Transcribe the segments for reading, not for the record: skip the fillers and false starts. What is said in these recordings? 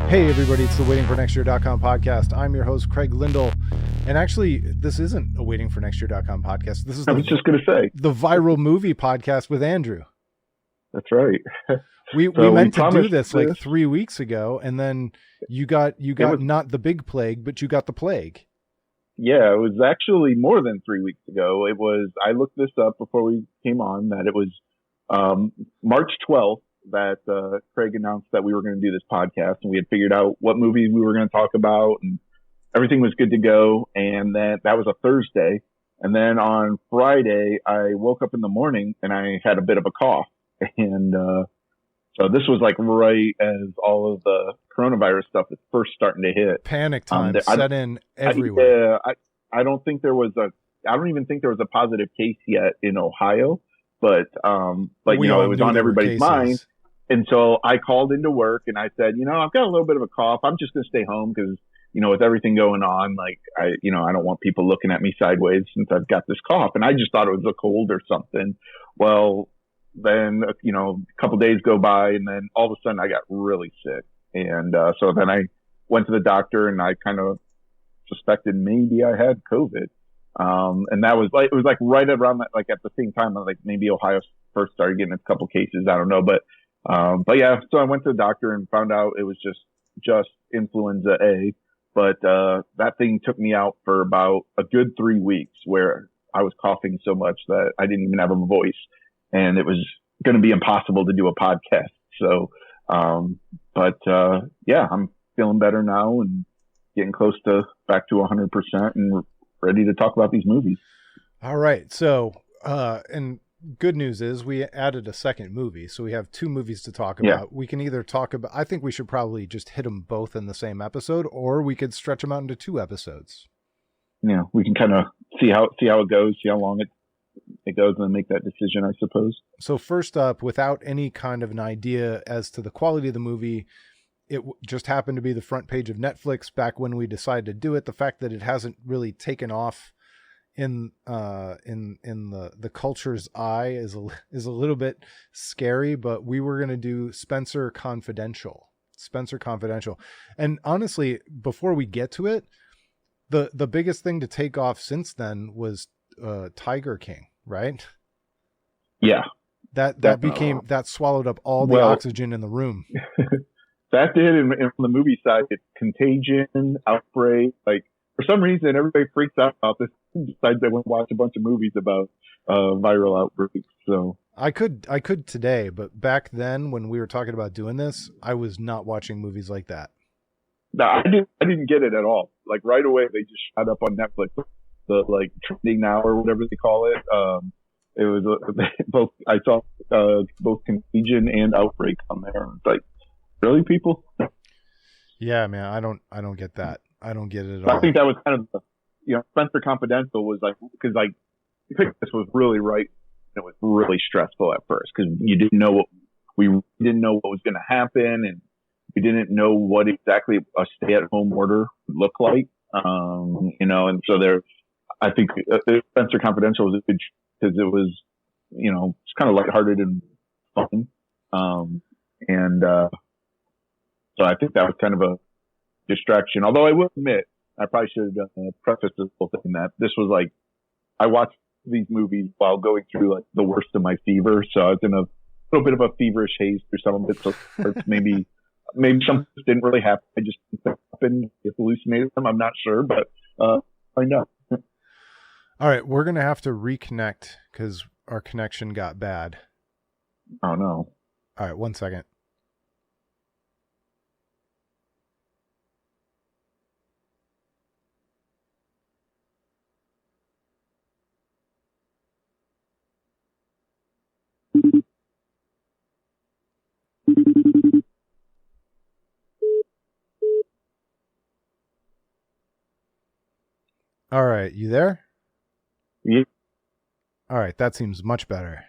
Hey everybody, it's the waitingfornextyear.com podcast. I'm your host, Craig Lindell. And actually, this isn't a waitingfornextyear.com podcast. This is I was just going to say the viral movie podcast with Andrew. That's right. We meant to do this like 3 weeks ago, and then you got not the big plague, but you got the plague. Yeah, it was actually more than 3 weeks ago. I looked this up before we came on, that it was March 12th that Craig announced that we were going to do this podcast, and we had figured out what movies we were going to talk about, and everything was good to go. And then that was a Thursday. And then on Friday, I woke up in the morning and I had a bit of a cough. And so this was like right as all of the coronavirus stuff is first starting to hit. Panic time set in everywhere. I don't even think there was a positive case yet in Ohio, but it was on everybody's mind. And so I called into work and I said, I've got a little bit of a cough. I'm just going to stay home because, with everything going on, I don't want people looking at me sideways since I've got this cough. And I just thought it was a cold or something. Well, then, a couple days go by and then all of a sudden I got really sick. And so then I went to the doctor and I kind of suspected maybe I had COVID. And that was it was right around that, at the same time, maybe Ohio first started getting a couple cases. I don't know. But yeah, so I went to the doctor and found out it was just influenza A. But that thing took me out for about a good 3 weeks where I was coughing so much that I didn't even have a voice. And it was going to be impossible to do a podcast. So, yeah, I'm feeling better now and getting close to back to 100% and ready to talk about these movies. All right. So, and good news is we added a second movie. So we have two movies to talk about. Yeah. We can either talk about, I think we should probably just hit them both in the same episode, or we could stretch them out into 2 episodes. Yeah. We can kind of see how it goes, see how long it goes, and then make that decision, I suppose. So first up, without any kind of an idea as to the quality of the movie, it just happened to be the front page of Netflix back when we decided to do it. The fact that it hasn't really taken off in the culture's eye is a little bit scary, but we were going to do Spenser Confidential. And honestly, before we get to it, the biggest thing to take off since then was Tiger King, right? Yeah. That swallowed up all the oxygen in the room. That did, and from the movie side, it's Contagion, Outbreak. For some reason, everybody freaks out about this and decides they want to watch a bunch of movies about viral outbreaks. So I could today, but back then when we were talking about doing this, I was not watching movies like that. No, I didn't get it at all. Right away, they just shot up on Netflix. The trending now or whatever they call it. It was both. I saw both Contagion and Outbreak on there. It's really, people? Yeah, man, I don't get that. I don't get it at all. I think that was kind of Spenser Confidential was because this was really right. It was really stressful at first because you didn't know what was going to happen, and we didn't know what exactly a stay-at-home order would look like. And so I think Spenser Confidential was a good because it was, it's kind of lighthearted and fun. So I think that was kind of a distraction. Although I will admit, I probably should have prefaced this whole thing that this was I watched these movies while going through the worst of my fever. So I was in a little bit of a feverish haze through some of it. So maybe some didn't really happen. I just happened, hallucinated them. I'm not sure, but I know. All right, we're going to have to reconnect because our connection got bad. Oh, no. All right, 1 second. All right, you there? Yeah. All right, that seems much better.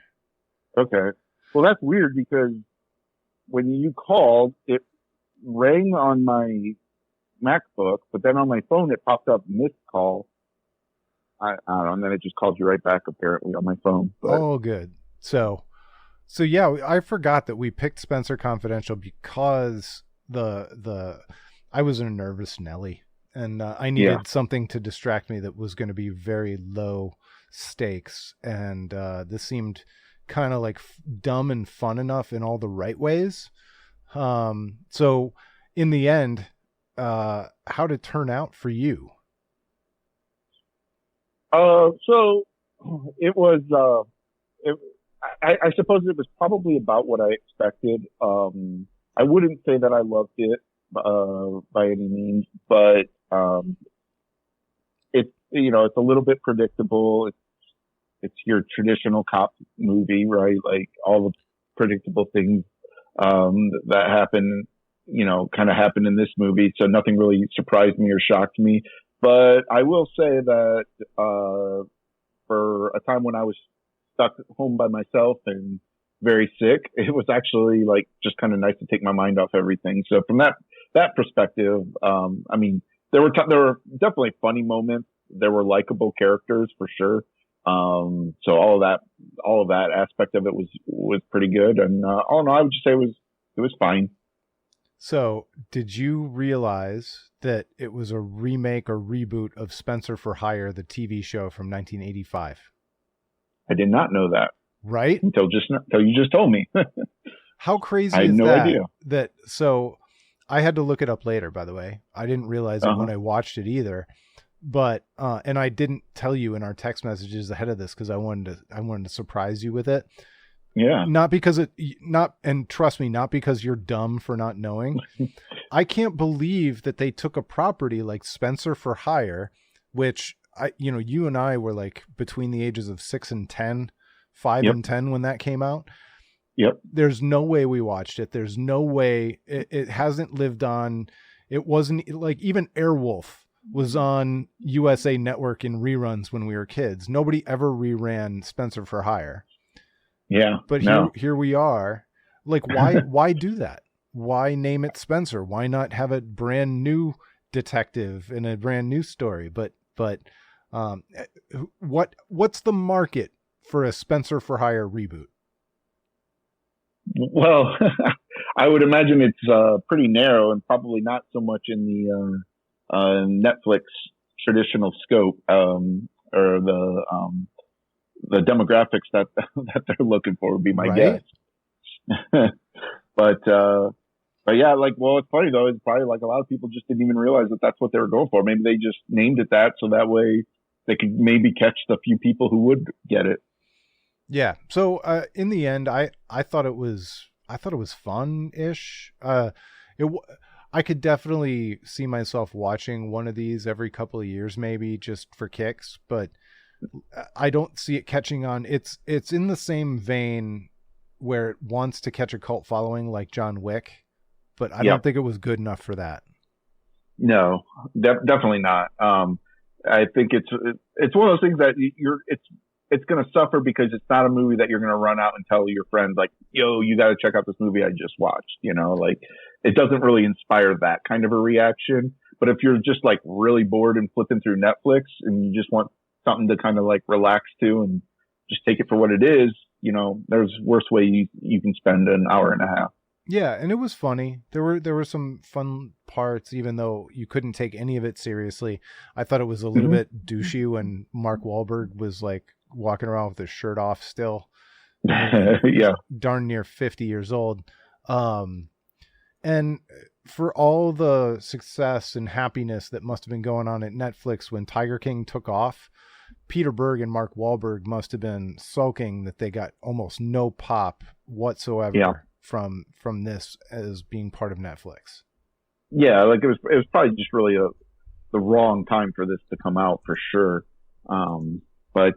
Okay. Well, that's weird because when you called, it rang on my MacBook, but then on my phone it popped up missed call. I don't know, and then it just called you right back apparently on my phone. But... Oh, good. So So yeah, I forgot that we picked Spenser Confidential because I was a nervous Nelly, and I needed something to distract me that was going to be very low stakes, and this seemed kind of like dumb and fun enough in all the right ways. So in the end, how did it turn out for you? So it was. I suppose it was probably about what I expected. I wouldn't say that I loved it by any means, but it's it's a little bit predictable. It's your traditional cop movie, right? Like all the predictable things that happen, kind of happened in this movie. So nothing really surprised me or shocked me. But I will say that for a time when I was stuck at home by myself and very sick, it was actually like just kind of nice to take my mind off everything. So from that perspective, I mean, there were definitely funny moments. There were likable characters for sure. So all of that aspect of it was pretty good. And all in all, I would just say it was fine. So did you realize that it was a remake or reboot of Spenser for Hire, the TV show from 1985? I did not know that. Right? Until you just told me. How crazy I had is no that? idea. So I had to look it up later, by the way. I didn't realize it when I watched it either. But and I didn't tell you in our text messages ahead of this because I wanted to surprise you with it. Yeah. And trust me, not because you're dumb for not knowing. I can't believe that they took a property like Spenser for Hire, which you and I were like between the ages of 6 and 10, 5 and 10 when that came out. Yep. There's no way we watched it. There's no way it hasn't lived on. It wasn't like even Airwolf was on USA Network in reruns when we were kids. Nobody ever reran Spenser for Hire. Yeah. But here we are. Like, why do that? Why name it Spenser? Why not have a brand new detective and a brand new story? But what's the market for a Spenser for Hire reboot? Well, I would imagine it's pretty narrow and probably not so much in the Netflix traditional scope or the demographics that they're looking for would be my guess. But yeah, like, well, it's funny though. It's probably like a lot of people just didn't even realize that that's what they were going for. Maybe they just named it that so that way they could maybe catch the few people who would get it. Yeah. So in the end, I thought it was fun-ish. I could definitely see myself watching one of these every couple of years, maybe just for kicks, but I don't see it catching on. It's in the same vein where it wants to catch a cult following like John Wick, but I don't think it was good enough for that. No, definitely not. I think it's one of those things that it's going to suffer because it's not a movie that you're going to run out and tell your friends like, yo, you got to check out this movie I just watched. Like it doesn't really inspire that kind of a reaction. But if you're just like really bored and flipping through Netflix and you just want something to kind of like relax to and just take it for what it is, there's worse way you can spend an hour and a half. Yeah, and it was funny. There were some fun parts, even though you couldn't take any of it seriously. I thought it was a little bit douchey when Mark Wahlberg was like walking around with his shirt off still. Yeah. Darn near 50 years old. And for all the success and happiness that must have been going on at Netflix when Tiger King took off, Peter Berg and Mark Wahlberg must have been sulking that they got almost no pop whatsoever from this as being part of Netflix. Yeah, like it was probably just really the wrong time for this to come out for sure. But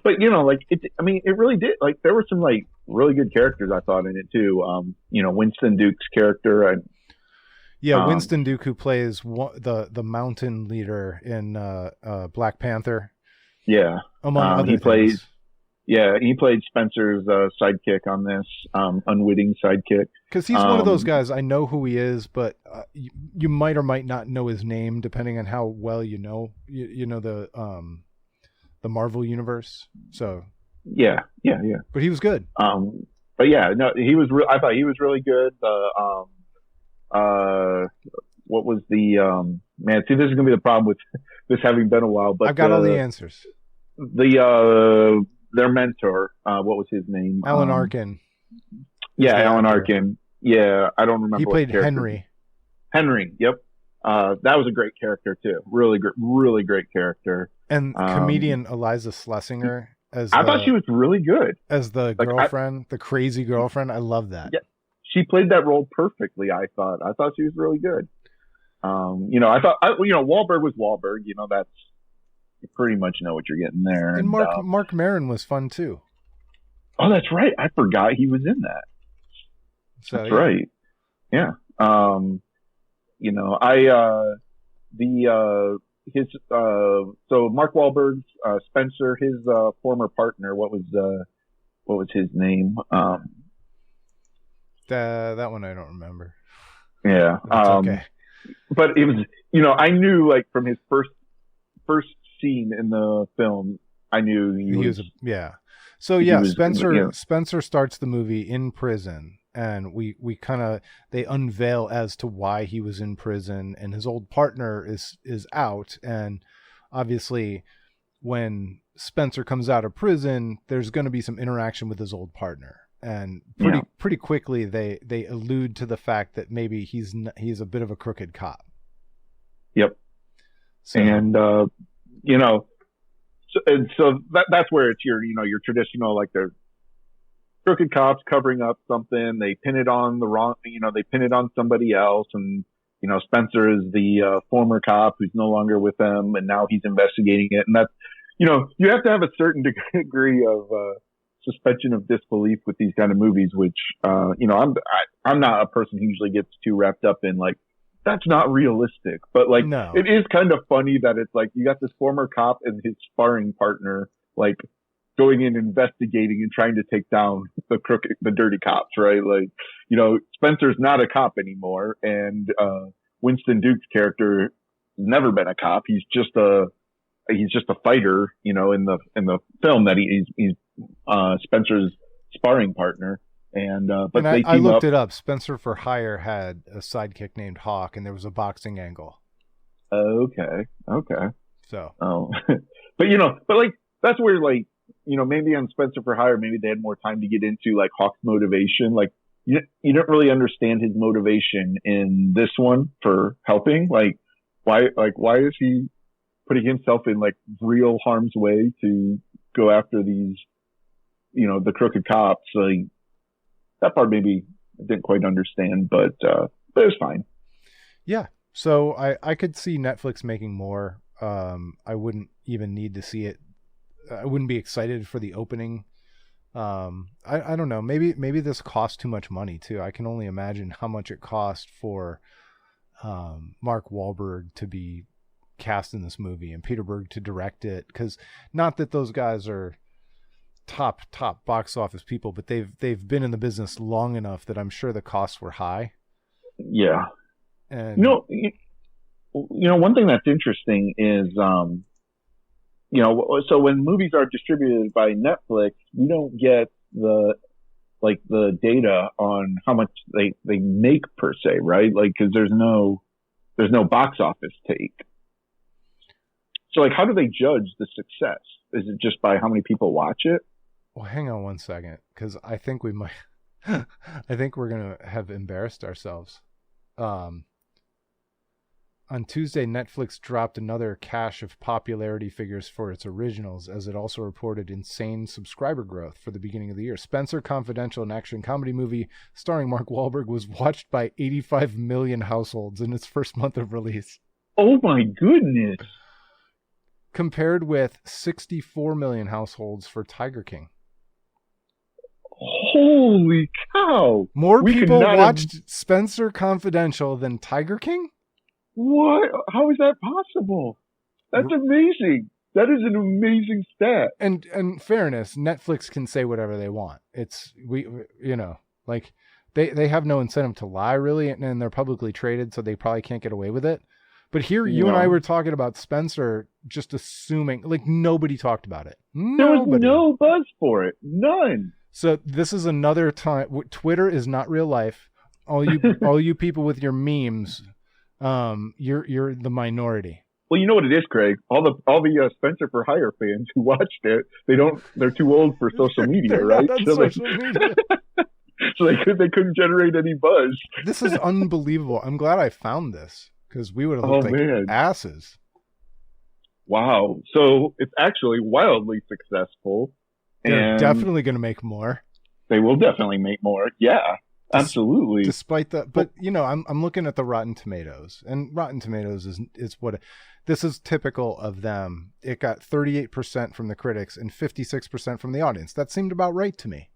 like it really did. Like there were some like really good characters I thought in it too. Winston Duke's character. Winston Duke, who plays the mountain leader in Black Panther. Yeah, among other things. He played Spenser's sidekick on this, unwitting sidekick. Because he's one of those guys. I know who he is, but you might or might not know his name, depending on how well you know the Marvel universe. So yeah. But he was good. But yeah, no, he was. I thought he was really good. What was the man? See, this is gonna be the problem with this having been a while. But I've got all the answers. Their mentor, what was his name? Alan Arkin. Yeah, Alan Arkin. Yeah, I don't remember. He played Henry. Henry. Yep. That was a great character too. Really great character. And comedian Eliza Schlesinger I thought she was really good as the girlfriend, the crazy girlfriend. I love that. Yeah, she played that role perfectly. I thought she was really good. I thought Wahlberg was Wahlberg. That's, you pretty much know what you're getting there. And Mark Maron was fun too. Oh, that's right. I forgot he was in that. So, that's right. Yeah. So Mark Wahlberg's Spenser, his former partner, what was his name? That one I don't remember. Yeah. Okay. But it was, I knew, like, from his first scene in the film, I knew he was yeah. So yeah, Spenser starts the movie in prison, and we they unveil as to why he was in prison, and his old partner is out, and obviously when Spenser comes out of prison, there's going to be some interaction with his old partner, and pretty quickly they allude to the fact that maybe he's a bit of a crooked cop. Yep. So, and so that's where it's your traditional, like, they're crooked cops covering up something. They pin it on they pin it on somebody else. And, Spenser is the former cop who's no longer with them, and now he's investigating it. And that's, you have to have a certain degree of suspension of disbelief with these kind of movies, which, I'm not a person who usually gets too wrapped up in, like, that's not realistic. But, like, no. It is kind of funny that it's like you got this former cop and his sparring partner, like, going in investigating and trying to take down the dirty cops, right? Like, Spenser's not a cop anymore, and Winston Duke's character has never been a cop. He's just a fighter, in the film, that he's Spenser's sparring partner. And but I looked it up. Spenser for Hire had a sidekick named Hawk, and there was a boxing angle. Okay. So, but like, that's where, like, maybe on Spenser for Hire, maybe they had more time to get into, like, Hawk's motivation. Like, you don't really understand his motivation in this one for helping. Like, why is he putting himself in, like, real harm's way to go after these, the crooked cops? Like, that part maybe I didn't quite understand, but it was fine. Yeah. So I could see Netflix making more. I wouldn't even need to see it. I wouldn't be excited for the opening. I don't know. Maybe this cost too much money too. I can only imagine how much it cost for Mark Wahlberg to be cast in this movie and Peter Berg to direct it. Because not that those guys are top box office people, but they've been in the business long enough that I'm sure the costs were high. Yeah. And one thing that's interesting is so when movies are distributed by Netflix, we don't get the data on how much they make per se, right? Like, because there's no box office take. So, like, how do they judge the success? Is it just by how many people watch it? Well, hang on one second, because I think we might. I think we're gonna have embarrassed ourselves. On Tuesday, Netflix dropped another cache of popularity figures for its originals, as it also reported insane subscriber growth for the beginning of the year. Spenser Confidential, an action comedy movie starring Mark Wahlberg, was watched by 85 million households in its first month of release. Oh my goodness! Compared with 64 million households for Tiger King. Holy cow! More people watched Spenser Confidential than Tiger King? What? How is that possible? That's amazing. That is an amazing stat. And fairness, Netflix can say whatever they want. It's like they have no incentive to lie, really, and they're publicly traded, so they probably can't get away with it. But here, you and I were talking about Spenser, just assuming, like, nobody talked about it. There was no buzz for it. None. So this is another time. Twitter is not real life. All you people with your memes, you're the minority. Well, you know what it is, Craig. All the Spenser for Hire fans who watched it, they're too old for social media, right? Not on social media. So they couldn't generate any buzz. This is unbelievable. I'm glad I found this because we would have looked like asses. Wow. So it's actually wildly successful. They're definitely going to make more. They will definitely make more. Yeah, absolutely. Despite that, but I'm looking at the Rotten Tomatoes, and Rotten Tomatoes is what this is typical of them. It got 38% from the critics and 56% from the audience. That seemed about right to me.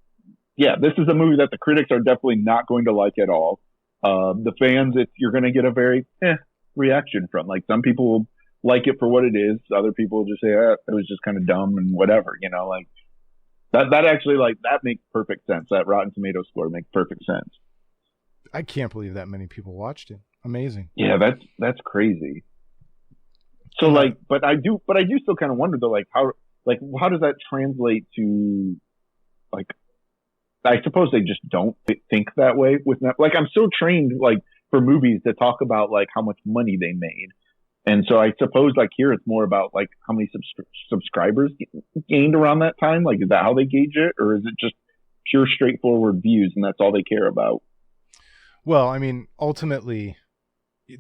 Yeah, this is a movie that the critics are definitely not going to like at all. The fans, you're going to get a very reaction from. Like, some people will like it for what it is. Other people will just say, it was just kind of dumb and whatever, like. That actually, that makes perfect sense. That Rotten Tomato score makes perfect sense. I can't believe that many people watched it. Amazing. Yeah, that's crazy. So but I do still kind of wonder though, how does that translate to, I suppose they just don't think that way with Netflix. I'm so trained for movies to talk about how much money they made. And so I suppose here it's more about how many subscribers gained around that time. Is that how they gauge it, or is it just pure straightforward views and that's all they care about? Well, I mean, ultimately,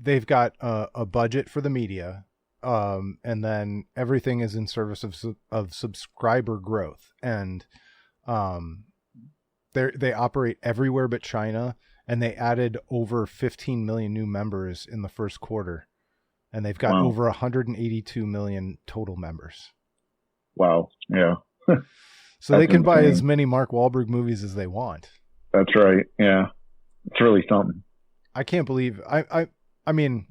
they've got a budget for the media, and then everything is in service of subscriber growth, and they operate everywhere but China, and they added over 15 million new members in the first quarter. And they've got over 182 million total members. Wow. Yeah. So they can buy as many Mark Wahlberg movies as they want. That's right. Yeah. It's really something. I can't believe I mean,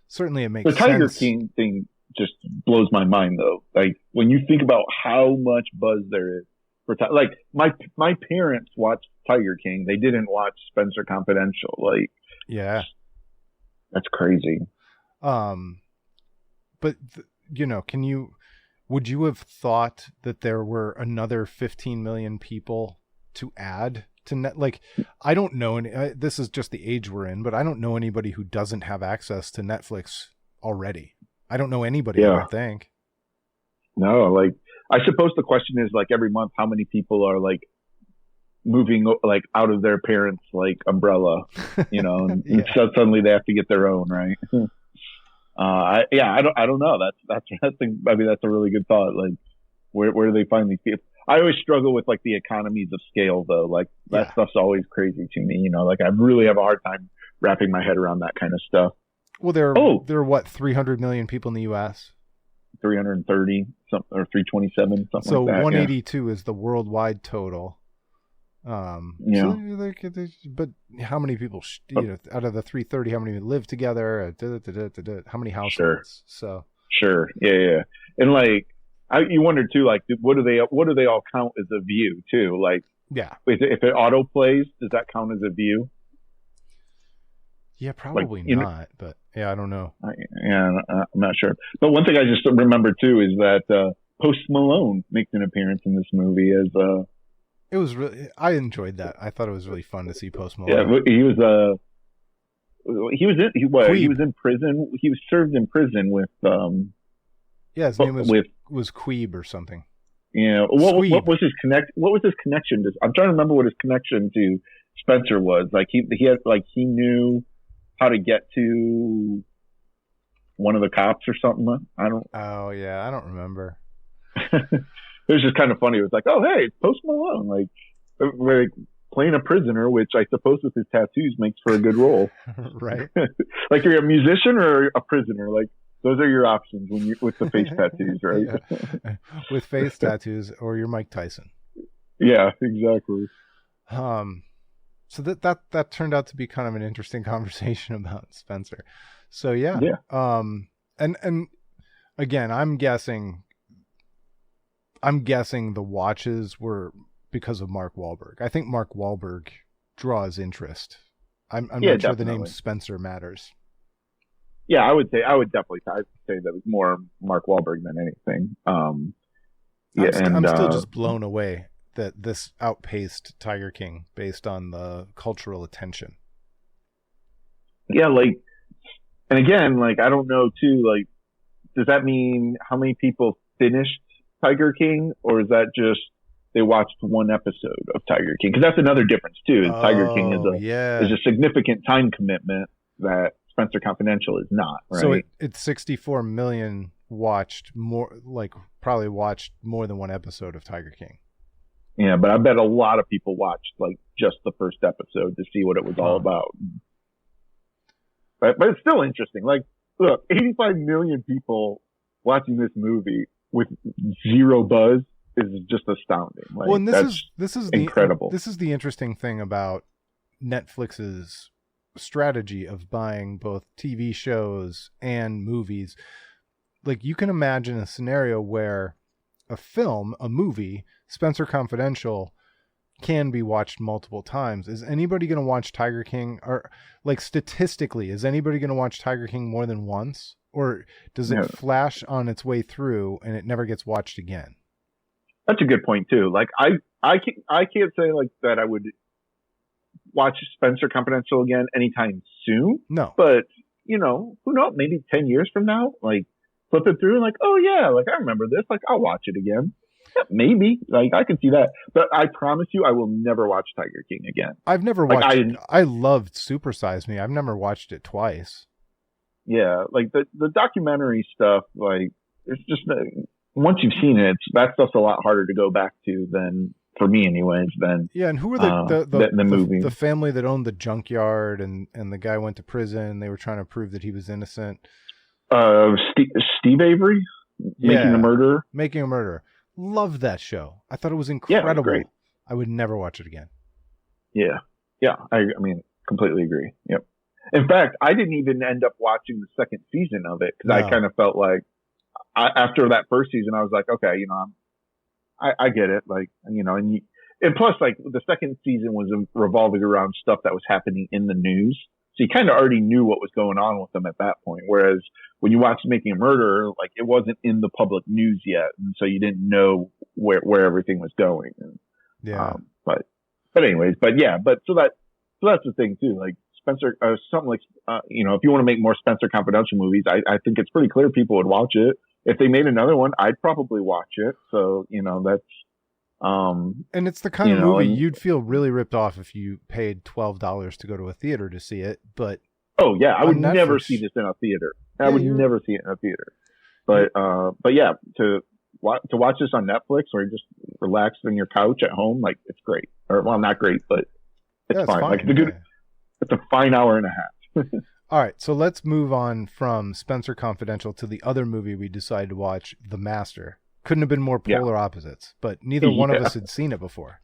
certainly it makes sense. The Tiger King thing just blows my mind though. When you think about how much buzz there is for my parents watched Tiger King. They didn't watch Spenser Confidential. Yeah. That's crazy. But would you have thought that there were another 15 million people to add to net? I don't know this is just the age we're in, but I don't know anybody who doesn't have access to Netflix already. I don't know anybody. I don't think. No, I suppose the question is every month, how many people are moving out of their parents' umbrella, and so suddenly they have to get their own, right? I don't know. That's a really good thought. Where do they find these people? I always struggle with the economies of scale though. That stuff's always crazy to me. I really have a hard time wrapping my head around that kind of stuff. Well, there are what, 300 million people in the U.S. 330 something or 327 something. So like that. 182 is the worldwide total. So but how many people out of the 330, how many live together, how many households? Sure. Yeah. And you wonder too, what do they all count as a view too? If it auto plays, does that count as a view? Yeah, probably not, but yeah, I don't know. I'm not sure. But one thing I just remember too is that Post Malone makes an appearance in this movie as It was really. I enjoyed that. I thought it was really fun to see Post Malone. Yeah, he was in prison. He was served in prison with. His name was Queeb or something. Yeah, what was his What was his connection to? I'm trying to remember what his connection to Spenser was. He knew how to get to one of the cops or something. I don't. Oh yeah, I don't remember. It was just kind of funny. It was oh, hey, it's Post Malone. Playing a prisoner, which I suppose with his tattoos makes for a good role. Right. You're a musician or a prisoner. Those are your options with the face tattoos, right? Yeah. With face tattoos, or you're Mike Tyson. Yeah, exactly. So that turned out to be kind of an interesting conversation about Spenser. So yeah. And again, I'm guessing the watches were because of Mark Wahlberg. I think Mark Wahlberg draws interest. I'm not sure definitely. The name Spenser matters. Yeah, I would definitely say that it was more Mark Wahlberg than anything. I'm still just blown away that this outpaced Tiger King based on the cultural attention. Yeah, like, and again, like, I don't know too, like, does that mean how many people finished Tiger King, or is that just they watched one episode of Tiger King? Because that's another difference too. Is Tiger King is a significant time commitment that Spenser Confidential is not. Right? So it's 64 million watched more, like probably watched more than one episode of Tiger King. Yeah, but I bet a lot of people watched like just the first episode to see what it was all about. But it's still interesting. Like, look, 85 million people watching this movie with zero buzz is just astounding. Like, well, and this is incredible. This is the interesting thing about Netflix's strategy of buying both TV shows and movies. Like, you can imagine a scenario where a movie, Spenser Confidential, can be watched multiple times. Is anybody going to watch Tiger King? Or, like, statistically, is anybody going to watch Tiger King more than once? Or does it flash on its way through and it never gets watched again? That's a good point too. Like, I can't say like that I would watch Spenser Confidential again anytime soon. No. But, you know, who knows? Maybe 10 years from now, like, flip it through and like, oh yeah, like, I remember this. Like, I'll watch it again. Yeah, maybe. Like, I can see that. But I promise you, I will never watch Tiger King again. I've never watched it. I loved Super Size Me. I've never watched it twice. Yeah, like the documentary stuff, like, it's just, once you've seen it, that stuff's a lot harder to go back to than, for me anyways, than and who were the movie? The family that owned the junkyard and the guy went to prison. They were trying to prove that he was innocent. Steve Avery, Making a Murderer. Loved that show. I thought it was incredible. Yeah, I would never watch it again. Yeah. I mean, completely agree. Yep. In fact, I didn't even end up watching the second season of it because I kind of felt like after that first season, I was like, okay, you know, I get it. Like, you know, and plus, like, the second season was revolving around stuff that was happening in the news. So you kind of already knew what was going on with them at that point. Whereas when you watched Making a Murderer, like, it wasn't in the public news yet. And so you didn't know where everything was going. And, but anyways, but so that's the thing too. Like, Spenser, something like, you know, if you want to make more Spenser Confidential movies, I think it's pretty clear people would watch it. If they made another one, I'd probably watch it. So, you know, that's, and it's the kind of movie you'd feel really ripped off if you paid $12 to go to a theater to see it. But oh yeah, I would never see this in a theater. I would never see it in a theater. But yeah, to watch this on Netflix or just relax on your couch at home, like, it's great. Or, well, not great, but it's fine. Like, it's a fine hour and a half. All right, so let's move on from Spenser Confidential to the other movie we decided to watch, The Master. Couldn't have been more polar opposites, but neither one of us had seen it before.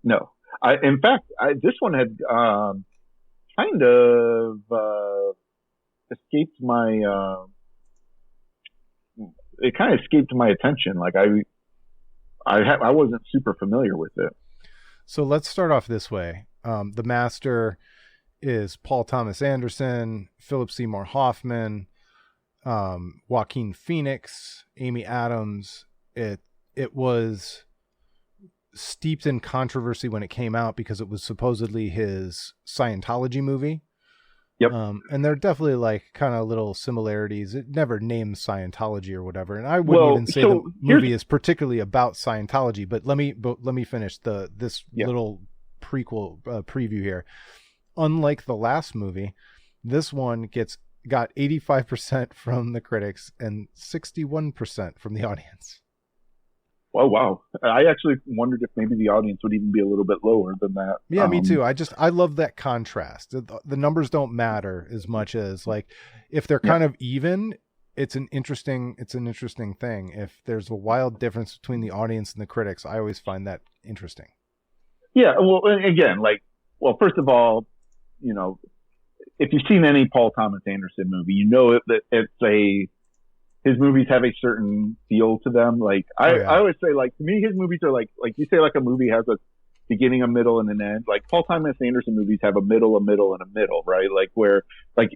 No. In fact, this one had kind of escaped my... it kind of escaped my attention. Like, I wasn't super familiar with it. So let's start off this way. The Master is Paul Thomas Anderson, Philip Seymour Hoffman, Joaquin Phoenix, Amy Adams. It was steeped in controversy when it came out because it was supposedly his Scientology movie. Yep. And there are definitely like kind of little similarities. It never names Scientology or whatever. And I wouldn't even say the movie is particularly about Scientology, but let me finish this little prequel preview here. Unlike the last movie, this one got 85% from the critics and 61% from the audience. Oh, wow. I actually wondered if maybe the audience would even be a little bit lower than that. Yeah, me too. I love that contrast. The numbers don't matter as much as, like, if they're kind of even, it's an interesting thing. If there's a wild difference between the audience and the critics, I always find that interesting. Yeah, well, again, like, first of all, you know, if you've seen any Paul Thomas Anderson movie, you know that his movies have a certain feel to them. Like, I always say, like, to me, his movies are like you say, like, a movie has a beginning, a middle, and an end. Like, Paul Thomas Anderson movies have a middle, and a middle, right? Like, where, like,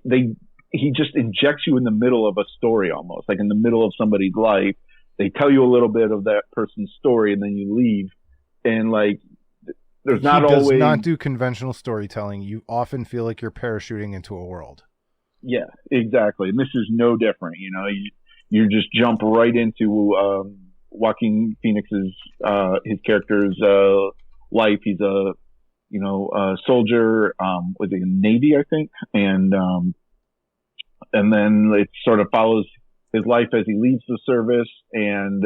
he just injects you in the middle of a story almost, like in the middle of somebody's life. They tell you a little bit of that person's story, and then you leave. and like there's not he does always not do conventional storytelling. You often feel like you're parachuting into a world. Yeah, exactly. And this is no different. You just jump right into Joaquin Phoenix's his character's life. He's a soldier, was in the Navy, I think, and then it sort of follows his life as he leaves the service and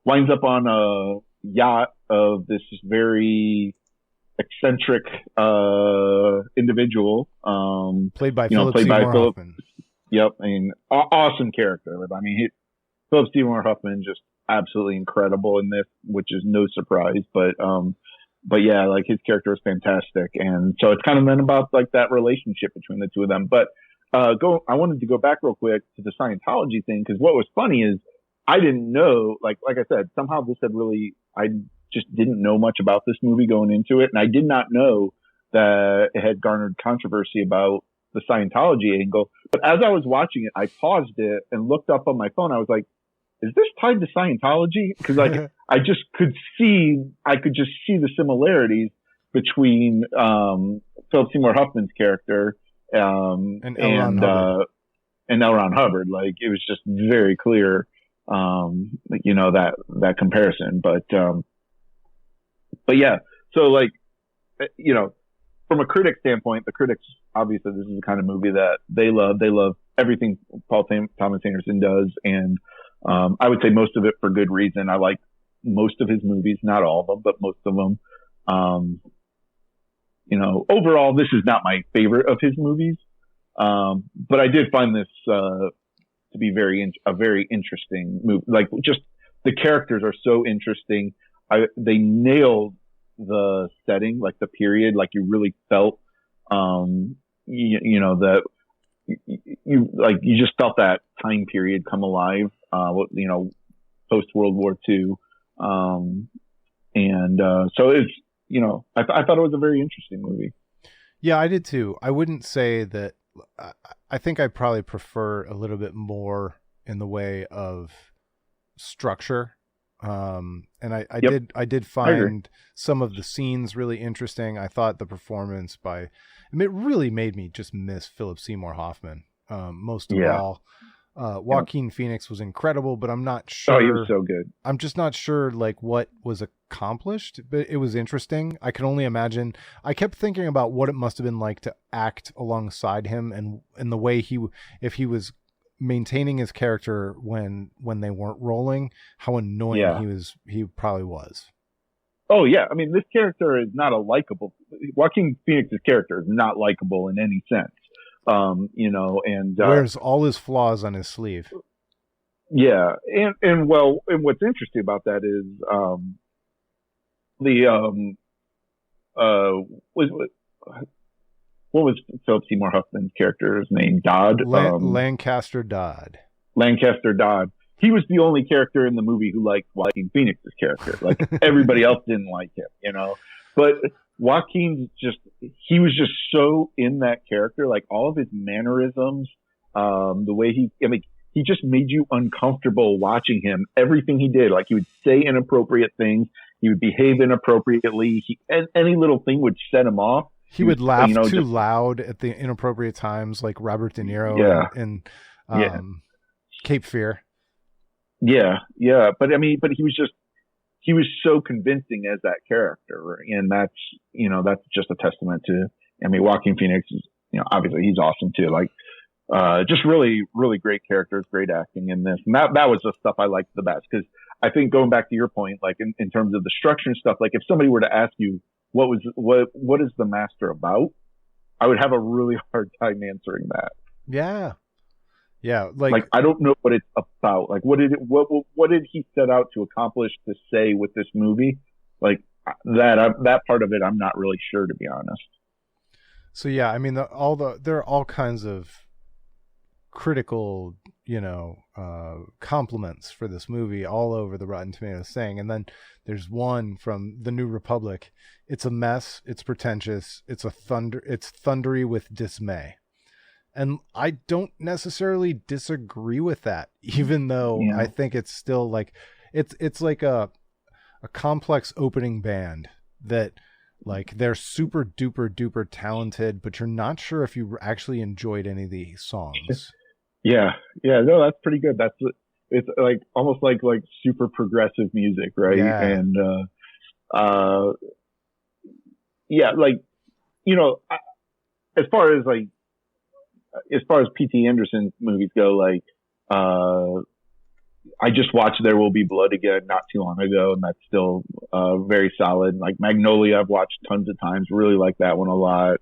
winds up on a yacht of this very eccentric individual, played by Philip Seymour Hoffman. Yep, I mean, awesome character. I mean, Philip Seymour Hoffman just absolutely incredible in this, which is no surprise. But yeah, like his character is fantastic, and so it's kind of been about like that relationship between the two of them. But I wanted to go back real quick to the Scientology thing, because what was funny is I didn't know, like I said, somehow this had really, I just didn't know much about this movie going into it, and I did not know that it had garnered controversy about the Scientology angle. But as I was watching it, I paused it and looked up on my phone. I was like, is this tied to Scientology? Because like I could just see the similarities between Philip Seymour Hoffman's character and L. Ron Hubbard. Like it was just very clear, that comparison. But yeah, so like, from a critic standpoint, the critics, obviously this is the kind of movie that they love. They love everything Paul Thomas Anderson does. And I would say most of it for good reason. I like most of his movies, not all of them, but most of them. Overall, this is not my favorite of his movies. But I did find this to be a very interesting movie. Like, just the characters are so interesting. They nailed the setting, like the period, like you really felt, that you just felt that time period come alive, post World War II. So it's, I thought it was a very interesting movie. Yeah, I did too. I wouldn't say that. I think I probably prefer a little bit more in the way of structure. And I did find some of the scenes really interesting. I thought the performance it really made me just miss Philip Seymour Hoffman. Most of all, Joaquin Phoenix was incredible, but I'm not sure. Oh, he was so good. I'm just not sure like what was accomplished, but it was interesting. I can only imagine. I kept thinking about what it must have been like to act alongside him, and the way if he was maintaining his character when they weren't rolling, how annoying he probably was. Oh yeah, I mean, this character is not a likable. Joaquin Phoenix's character is not likable in any sense. And wears all his flaws on his sleeve. Yeah, and what's interesting about that is what was Philip Seymour Hoffman's character's name? Dodd? Lancaster Dodd. Lancaster Dodd. He was the only character in the movie who liked Joaquin Phoenix's character. Like everybody else didn't like him, But Joaquin he was just so in that character, like all of his mannerisms, the way he just made you uncomfortable watching him. Everything he did, like he would say inappropriate things, he would behave inappropriately, any little thing would set him off. He would laugh too loud at the inappropriate times, like Robert De Niro in Cape Fear. Yeah. But he was so convincing as that character. And that's just a testament to, Joaquin Phoenix is, obviously he's awesome too. Like, just really, really great characters, great acting in this. And that was the stuff I liked the best. Cause I think going back to your point, like in terms of the structure and stuff, like if somebody were to ask you, what is The Master about? I would have a really hard time answering that. Yeah. Yeah. Like I don't know what it's about. Like what did he set out to accomplish, to say with this movie? Like that part of it, I'm not really sure, to be honest. So yeah, I mean, there are all kinds of critical, compliments for this movie all over the Rotten Tomatoes thing. And then there's one from the New Republic. It's a mess. It's pretentious. It's thundery with dismay. And I don't necessarily disagree with that, even though I think it's still like, it's like a a complex opening band that like they're super duper duper talented, but you're not sure if you actually enjoyed any of the songs. Yeah, no, that's pretty good. It's like almost like super progressive music, right? Yeah. And yeah, like, you know, as far as P.T. Anderson movies go, like I just watched There Will Be Blood again not too long ago, and that's still very solid. Like Magnolia, I've watched tons of times. Really like that one a lot.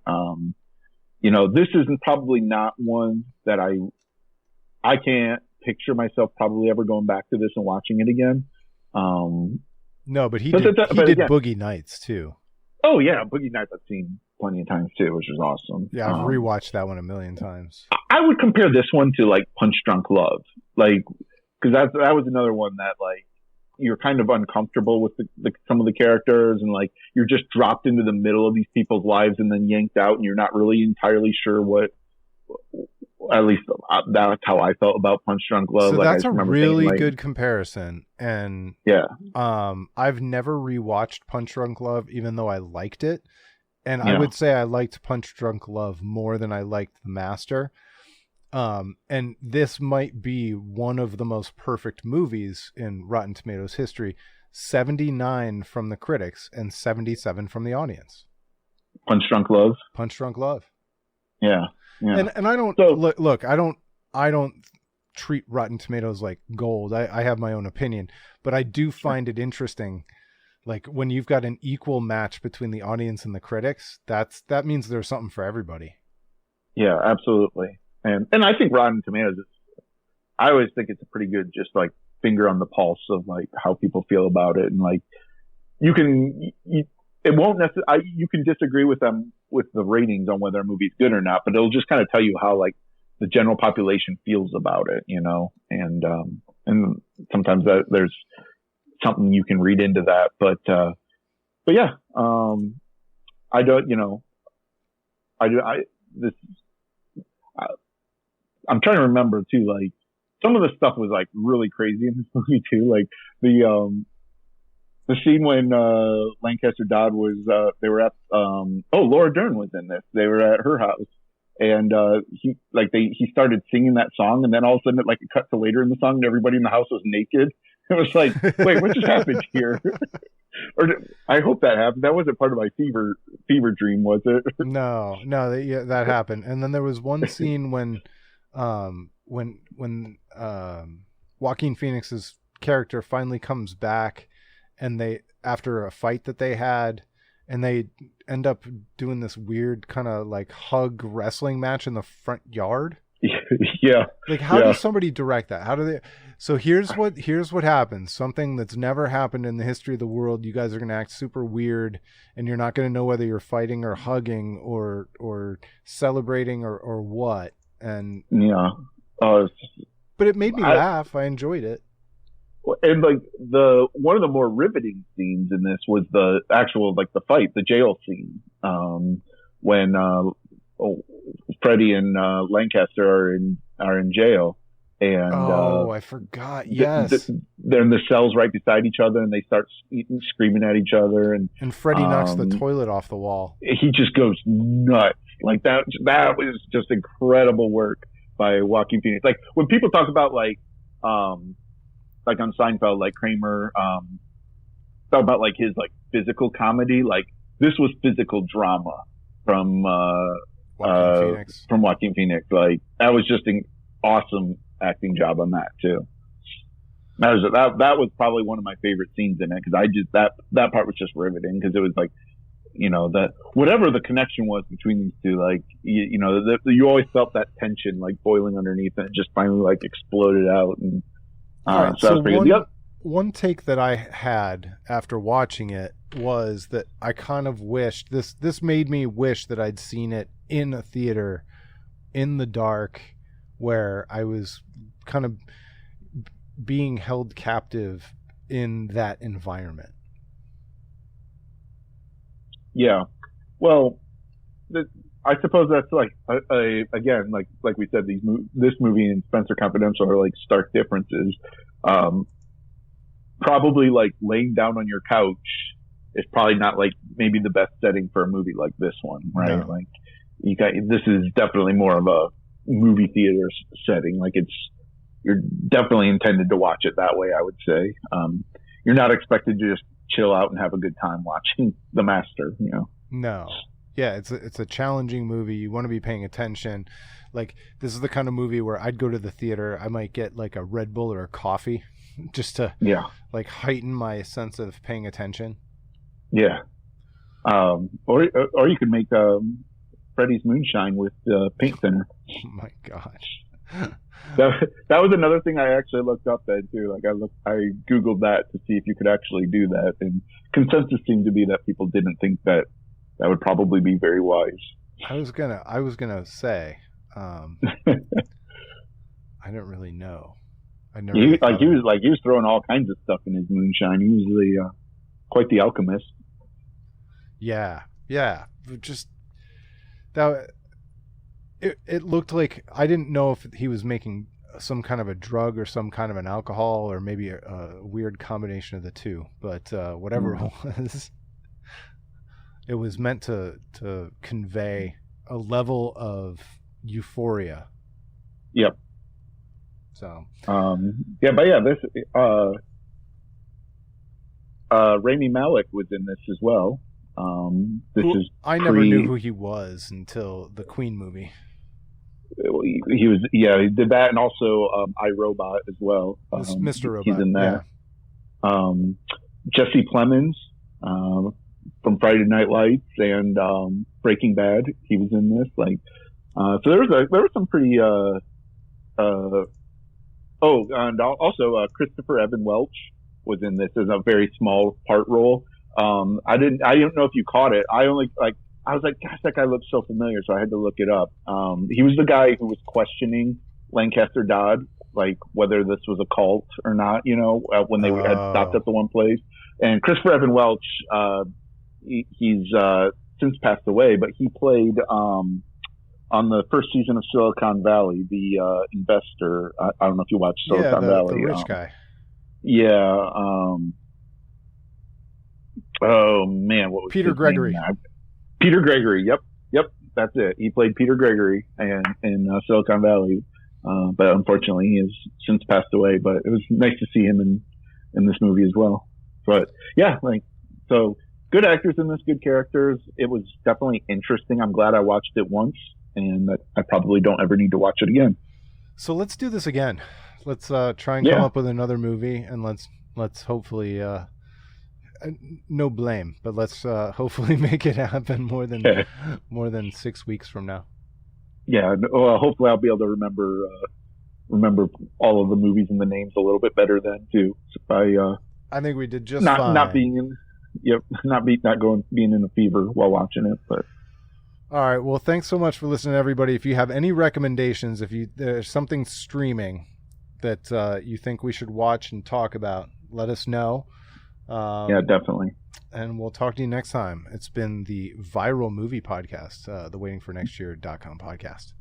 You know, this isn't probably not one that I can't picture myself probably ever going back to this and watching it again. No, but he did Boogie Nights too. Oh yeah, Boogie Nights I've seen plenty of times too, which was awesome. Yeah, I've rewatched that one a million times. I would compare this one to like Punch Drunk Love, like, because that was another one that like you're kind of uncomfortable with some of the characters, and like you're just dropped into the middle of these people's lives and then yanked out, and you're not really entirely sure what. At least that's how I felt about Punch Drunk Love. So like, that's a really good comparison, and yeah, I've never rewatched Punch Drunk Love, even though I liked it, and yeah. I would say I liked Punch Drunk Love more than I liked The Master. And this might be one of the most perfect movies in Rotten Tomatoes history. 79 from the critics and 77 from the audience. Punch Drunk Love. Punch Drunk Love. Yeah. And I don't look. I don't treat Rotten Tomatoes like gold. I have my own opinion, but I do find it interesting. Like when you've got an equal match between the audience and the critics, that means there's something for everybody. Yeah, absolutely. And I think Rotten Tomatoes I always think it's a pretty good just like finger on the pulse of like how people feel about it, and like you can disagree with them with the ratings on whether a movie's good or not, but it'll just kind of tell you how like the general population feels about it, you know, and sometimes there's something you can read into that, but yeah, I don't, you know, I'm trying to remember too, like some of the stuff was like really crazy in this movie too, like the scene when Lancaster Dodd was they were at Laura Dern was in this. They were at her house, and he started singing that song, and then all of a sudden it cut to later in the song and everybody in the house was naked. It was like, wait, what just happened here? Or I hope that happened. That wasn't part of my fever dream, was it? No, that happened. And then there was one scene when Joaquin Phoenix's character finally comes back, and they, after a fight that they had, and they end up doing this weird kind of like hug wrestling match in the front yard. Yeah. Like, how does somebody direct that? How do they? So here's what happens. Something that's never happened in the history of the world. You guys are going to act super weird, and you're not going to know whether you're fighting or hugging or celebrating or what. And yeah. But it made me laugh. I enjoyed it. And like one of the more riveting scenes in this was the actual the fight, the jail scene, when Freddie and Lancaster are in jail, and I forgot. Yes, they're in the cells right beside each other, and they start screaming at each other, and Freddie knocks the toilet off the wall. He just goes nuts. Like that was just incredible work by Joaquin Phoenix. Like when people talk about like on Seinfeld, like Kramer, talk about like his like physical comedy, like this was physical drama from Joaquin Phoenix. Like that was just an awesome acting job on that too. That was probably one of my favorite scenes in it, because that part was just riveting, because it was like, you know, that whatever the connection was between these two, like you always felt that tension like boiling underneath, and it just finally like exploded out. And so one take that I had after watching it was that I kind of wished this made me wish that I'd seen it in a theater in the dark, where I was kind of being held captive in that environment. Yeah. Well, I suppose that's like again, like we said, this movie and Spenser Confidential are like stark differences. probably like laying down on your couch is probably not like maybe the best setting for a movie like this one, right? No. Like this is definitely more of a movie theater setting. Like you're definitely intended to watch it that way, I would say. You're not expected to just chill out and have a good time watching The Master, you know? No. Yeah, it's a challenging movie. You want to be paying attention. Like, this is the kind of movie where I'd go to the theater. I might get like a Red Bull or a coffee just to like heighten my sense of paying attention. Yeah. Or you could make Freddy's Moonshine with paint thinner. Oh my gosh. That was another thing I actually looked up then too. Like I Googled that to see if you could actually do that, and consensus seemed to be that people didn't think that would probably be very wise. I was gonna say, I don't really know. I never he was throwing all kinds of stuff in his moonshine. He was quite the alchemist. Yeah. Just that. It looked like, I didn't know if he was making some kind of a drug or some kind of an alcohol or maybe a weird combination of the two. But whatever it was meant to convey a level of euphoria. Yep. So. This Rami Malek was in this as well. I never knew who he was until the Queen movie. He was, he did that, and also iRobot as well. Mr. Robot. He's in that. Yeah. Jesse Plemons from Friday Night Lights and Breaking Bad. He was in this. So there was some pretty. And also Christopher Evan Welch was in this as a very small part role. I didn't know if you caught it. I was like, gosh, that guy looks so familiar, so I had to look it up. He was the guy who was questioning Lancaster Dodd, like whether this was a cult or not, when they had stopped at the one place. And Christopher Evan Welch, he's since passed away, but he played on the first season of Silicon Valley, the investor. I don't know if you watched Silicon Valley. The rich guy. Yeah. Oh man, what was Peter Gregory? Peter Gregory. Yep, that's it. He played Peter Gregory in Silicon Valley, but unfortunately he has since passed away. But it was nice to see him in this movie as well. But yeah, so good actors in this, good characters. It was definitely interesting. I'm glad I watched it once, and that I probably don't ever need to watch it again. So let's do this again. Let's try and come up with another movie, and let's hopefully. No blame, but let's hopefully make it happen more than 6 weeks from now. Yeah, well, hopefully I'll be able to remember all of the movies and the names a little bit better then too. I think we did just fine. Not being in a fever while watching it. But all right, well, thanks so much for listening, everybody. If you have any recommendations, if there's something streaming that you think we should watch and talk about, let us know. Yeah, definitely. And we'll talk to you next time. It's been the Viral Movie Podcast, the waitingfornextyear.com podcast.